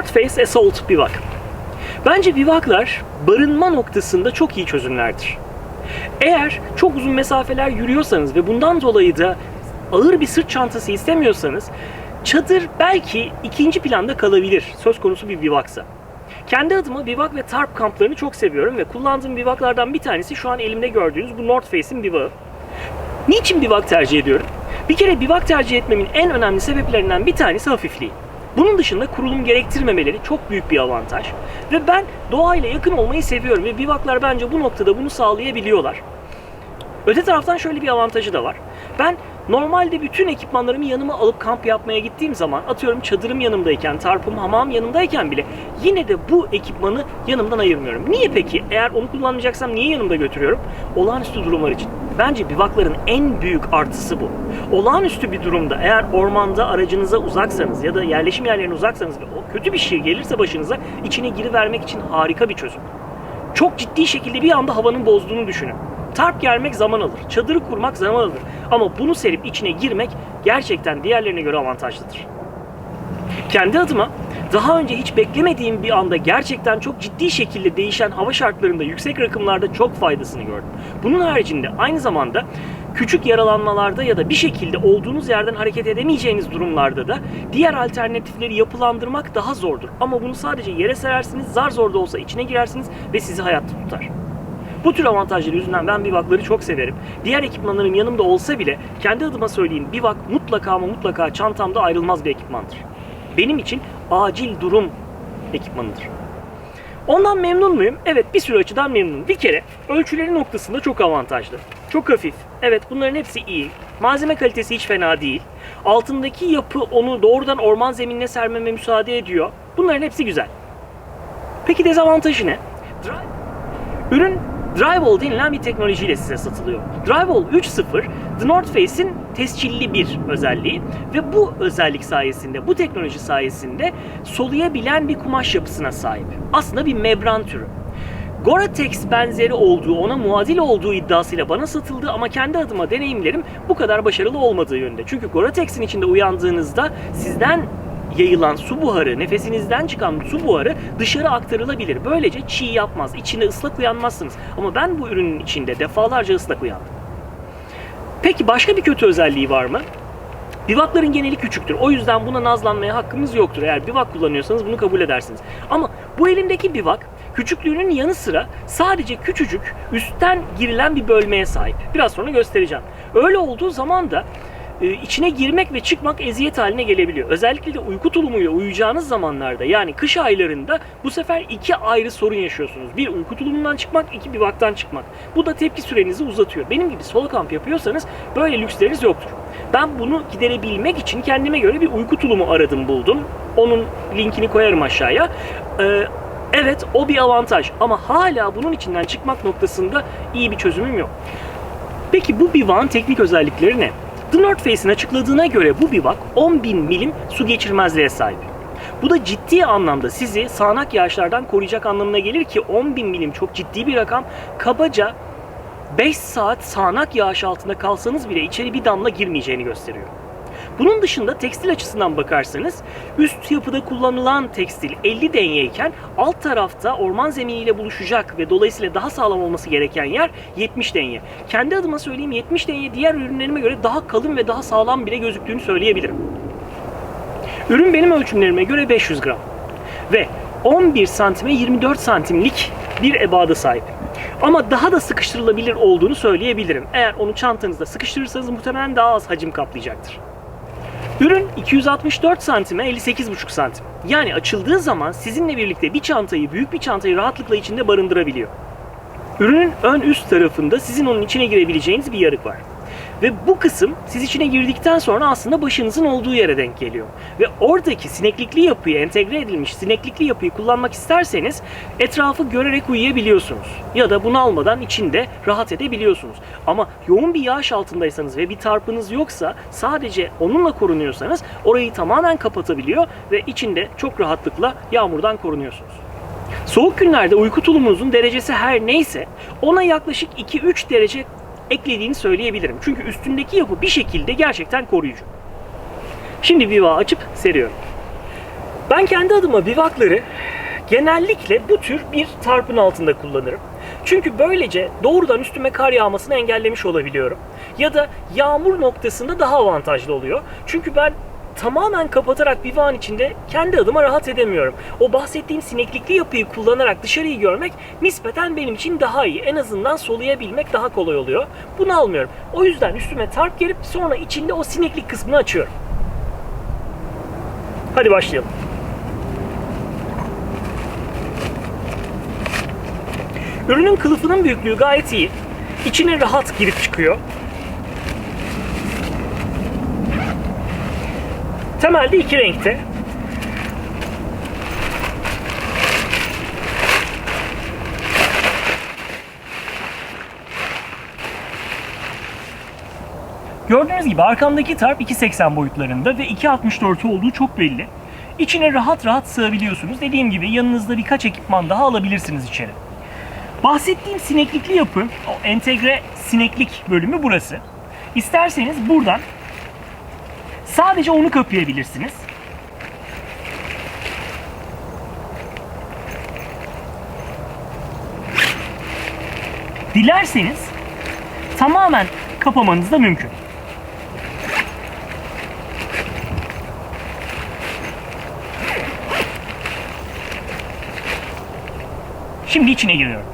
North Face Assault bivak. Bence bivaklar barınma noktasında çok iyi çözümlerdir. Eğer çok uzun mesafeler yürüyorsanız ve bundan dolayı da ağır bir sırt çantası istemiyorsanız çadır belki ikinci planda kalabilir söz konusu bir bivaksa. Kendi adıma bivak ve tarp kamplarını çok seviyorum ve kullandığım bivaklardan bir tanesi şu an elimde gördüğünüz bu North Face'in bivağı. Niçin bivak tercih ediyorum? Bir kere bivak tercih etmemin en önemli sebeplerinden bir tanesi hafifliği. Bunun dışında kurulum gerektirmemeleri çok büyük bir avantaj. Ve ben doğayla yakın olmayı seviyorum ve bivaklar bence bu noktada bunu sağlayabiliyorlar. Öte taraftan şöyle bir avantajı da var. Ben normalde bütün ekipmanlarımı yanıma alıp kamp yapmaya gittiğim zaman, atıyorum çadırım yanımdayken, tarpım, hamam yanımdayken bile yine de bu ekipmanı yanımdan ayırmıyorum. Niye peki? Eğer onu kullanmayacaksam niye yanımda götürüyorum? Olağanüstü durumlar için. Bence bivakların en büyük artısı bu. Olağanüstü bir durumda eğer ormanda aracınıza uzaksanız ya da yerleşim yerlerine uzaksanız ve o kötü bir şey gelirse başınıza içine girivermek için harika bir çözüm. Çok ciddi şekilde bir anda havanın bozduğunu düşünün. Tarp germek zaman alır, çadırı kurmak zaman alır. Ama bunu serip içine girmek gerçekten diğerlerine göre avantajlıdır. Kendi adıma daha önce hiç beklemediğim bir anda gerçekten çok ciddi şekilde değişen hava şartlarında yüksek rakımlarda çok faydasını gördüm. Bunun haricinde aynı zamanda küçük yaralanmalarda ya da bir şekilde olduğunuz yerden hareket edemeyeceğiniz durumlarda da diğer alternatifleri yapılandırmak daha zordur. Ama bunu sadece yere serersiniz, zar zor da olsa içine girersiniz ve sizi hayatta tutar. Bu tür avantajları yüzünden ben bivakları çok severim. Diğer ekipmanlarım yanımda olsa bile kendi adıma söyleyeyim, bivak mutlaka ama mutlaka çantamda ayrılmaz bir ekipmandır. Benim için acil durum ekipmanıdır. Ondan memnun muyum? Evet, bir sürü açıdan memnunum. Bir kere ölçüleri noktasında çok avantajlı. Çok hafif. Evet, bunların hepsi iyi. Malzeme kalitesi hiç fena değil. Altındaki yapı onu doğrudan orman zeminine sermeme müsaade ediyor. Bunların hepsi güzel. Peki dezavantajı ne? Ürün Drywall denilen bir teknolojiyle size satılıyor. Drywall 3.0, The North Face'in tescilli bir özelliği ve bu özellik sayesinde, bu teknoloji sayesinde soluyabilen bir kumaş yapısına sahip. Aslında bir membran türü. Gore-Tex benzeri olduğu, ona muadil olduğu iddiasıyla bana satıldı ama kendi adıma deneyimlerim bu kadar başarılı olmadığı yönde. Çünkü Gore-Tex'in içinde uyandığınızda sizden yayılan su buharı, nefesinizden çıkan su buharı dışarı aktarılabilir. Böylece çiğ yapmaz, içine ıslak uyanmazsınız. Ama ben bu ürünün içinde defalarca ıslak uyandım. Peki başka bir kötü özelliği var mı? Bivakların geneli küçüktür. O yüzden buna nazlanmaya hakkımız yoktur. Eğer bivak kullanıyorsanız bunu kabul edersiniz. Ama bu elimdeki bivak küçüklüğünün yanı sıra sadece küçücük üstten girilen bir bölmeye sahip. Biraz sonra göstereceğim. Öyle olduğu zaman da içine girmek ve çıkmak eziyet haline gelebiliyor. Özellikle de uyku tulumuyla uyuyacağınız zamanlarda, yani kış aylarında bu sefer iki ayrı sorun yaşıyorsunuz. Bir, uyku tulumundan çıkmak, iki, bivaktan çıkmak. Bu da tepki sürenizi uzatıyor. Benim gibi solo kamp yapıyorsanız böyle lüksleriniz yoktur. Ben bunu giderebilmek için kendime göre bir uyku tulumu aradım, buldum. Onun linkini koyarım aşağıya. Evet, o bir avantaj ama hala bunun içinden çıkmak noktasında iyi bir çözümüm yok. Peki bu bivağın teknik özellikleri ne? The North Face'in açıkladığına göre bu bivak 10.000 milim su geçirmezliğe sahip. Bu da ciddi anlamda sizi sağanak yağışlardan koruyacak anlamına gelir ki 10.000 milim çok ciddi bir rakam. Kabaca 5 saat sağanak yağış altında kalsanız bile içeri bir damla girmeyeceğini gösteriyor. Bunun dışında tekstil açısından bakarsanız üst yapıda kullanılan tekstil 50 denyeyken alt tarafta orman zeminiyle buluşacak ve dolayısıyla daha sağlam olması gereken yer 70 denye. Kendi adıma söyleyeyim, 70 denye diğer ürünlerime göre daha kalın ve daha sağlam bile gözüktüğünü söyleyebilirim. Ürün benim ölçümlerime göre 500 gram ve 11 santime 24 santimlik bir ebada sahip. Ama daha da sıkıştırılabilir olduğunu söyleyebilirim. Eğer onu çantanızda sıkıştırırsanız muhtemelen daha az hacim kaplayacaktır. Ürün 264 santime 58,5 santim. Yani açıldığı zaman sizinle birlikte büyük bir çantayı rahatlıkla içinde barındırabiliyor. Ürünün ön üst tarafında sizin onun içine girebileceğiniz bir yarık var. Ve bu kısım siz içine girdikten sonra aslında başınızın olduğu yere denk geliyor. Ve oradaki sineklikli yapıyı, entegre edilmiş sineklikli yapıyı kullanmak isterseniz etrafı görerek uyuyabiliyorsunuz. Ya da bunu almadan içinde rahat edebiliyorsunuz. Ama yoğun bir yağış altındaysanız ve bir tarpınız yoksa, sadece onunla korunuyorsanız orayı tamamen kapatabiliyor ve içinde çok rahatlıkla yağmurdan korunuyorsunuz. Soğuk günlerde uyku tulumunuzun derecesi her neyse ona yaklaşık 2-3 derece eklediğini söyleyebilirim. Çünkü üstündeki yapı bir şekilde gerçekten koruyucu. Şimdi bivağı açıp seriyorum. Ben kendi adıma bivakları genellikle bu tür bir tarpın altında kullanırım. Çünkü böylece doğrudan üstüme kar yağmasını engellemiş olabiliyorum. Ya da yağmur noktasında daha avantajlı oluyor. Çünkü ben tamamen kapatarak bivağın içinde kendi adıma rahat edemiyorum. O bahsettiğim sineklikli yapıyı kullanarak dışarıyı görmek nispeten benim için daha iyi. En azından soluyabilmek daha kolay oluyor. Bunu almıyorum. O yüzden üstüme tarp gerip sonra içinde o sineklik kısmını açıyorum. Hadi başlayalım. Ürünün kılıfının büyüklüğü gayet iyi. İçine rahat girip çıkıyor. Temelde iki renkte. Gördüğünüz gibi arkamdaki tarp 2.80 boyutlarında ve 2.64 olduğu çok belli. İçine rahat rahat sığabiliyorsunuz. Dediğim gibi yanınızda birkaç ekipman daha alabilirsiniz içeri. Bahsettiğim sineklikli yapı, o entegre sineklik bölümü burası. İsterseniz buradan sadece onu kapayabilirsiniz. Dilerseniz tamamen kapamanız da mümkün. Şimdi içine giriyorum.